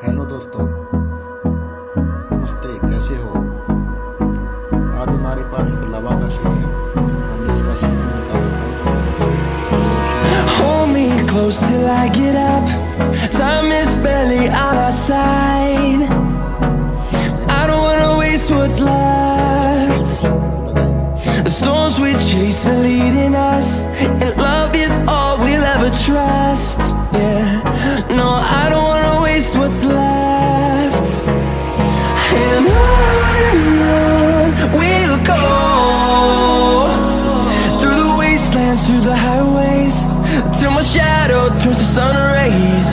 Hello दोस्तों, नमस्ते। कैसे हो? आज हमारे पास एक लवा का शेर है। हमने इसका शेर निकाल रखा है। Hold me close till I get up. Time is barely on our side. I don't wanna waste what's left. The storms we chase are leading us, and love is all we'll ever trust. Yeah, no, I don't wanna waste what's left. And on we'll go, through the wastelands, through the highways, till my shadow turns to sun rays.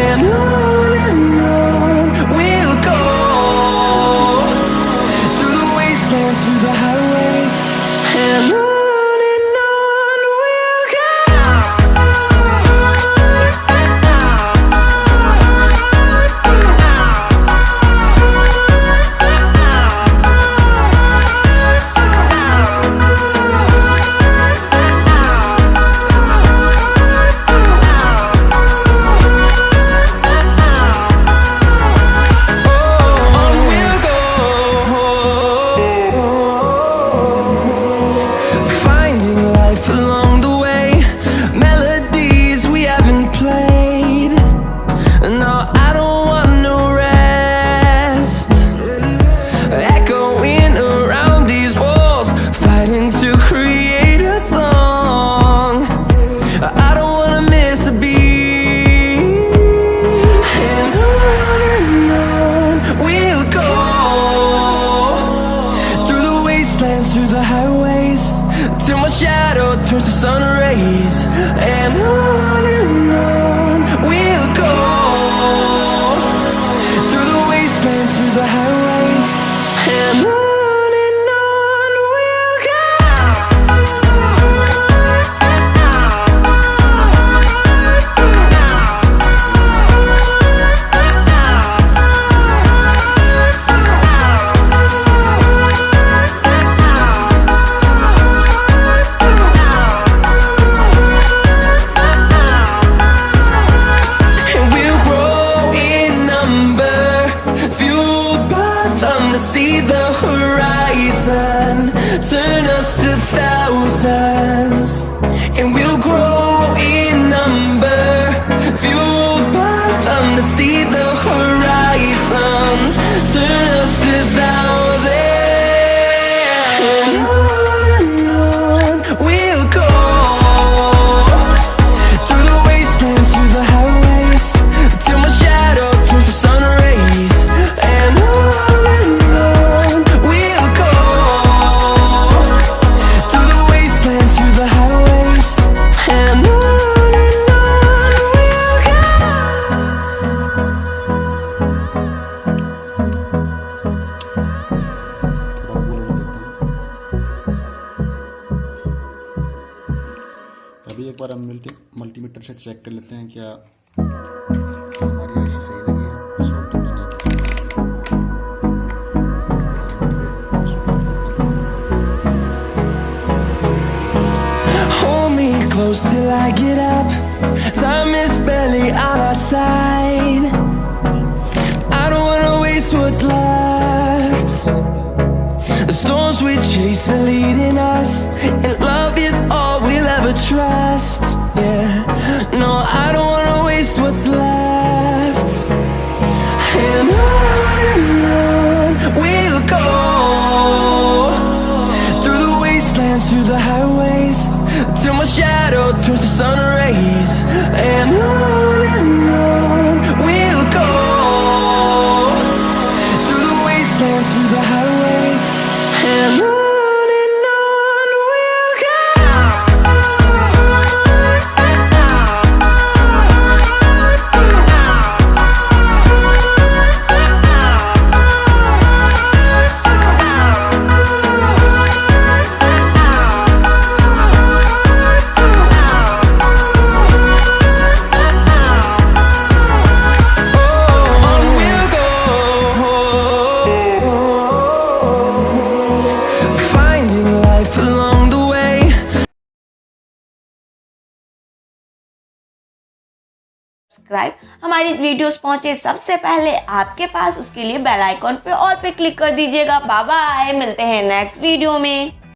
And on we'll go, through the wastelands, through the highways, and on we'll go. Through the highways, till my shadow turns to sun rays. And on we'll go, through the wastelands, through the highways, and on we'll go. See the horizon, turn us to thousands, and we'll grow in number, fueled by them to see the horizon, turn us to thousands. And on we'll go, through the wastelands, through the highways, till my shadow turns to sun rays. And on अभी एक बार हम multimeter से check कर लेते हैं क्या हमारी IC सही लगी है। सॉल्टिंग तो नहीं की। Hold me close till I get up. Time is barely on our side. I don't wanna waste what's left. The storms we chase are leading us, and love is all we'll ever trust. Yeah, no, I don't wanna waste what's left. And on we'll go, through the wastelands, through the highways, till my shadow turns to sun rays. And on we'll go, through the wastelands, through the highways, and on. Subscribe, हमारी videos पहुंचे सबसे पहले आपके पास, उसके लिए bell icon पे all पे click कर दीजिएगा। बाय बाय, मिलते हैं नेक्स्ट वीडियो में।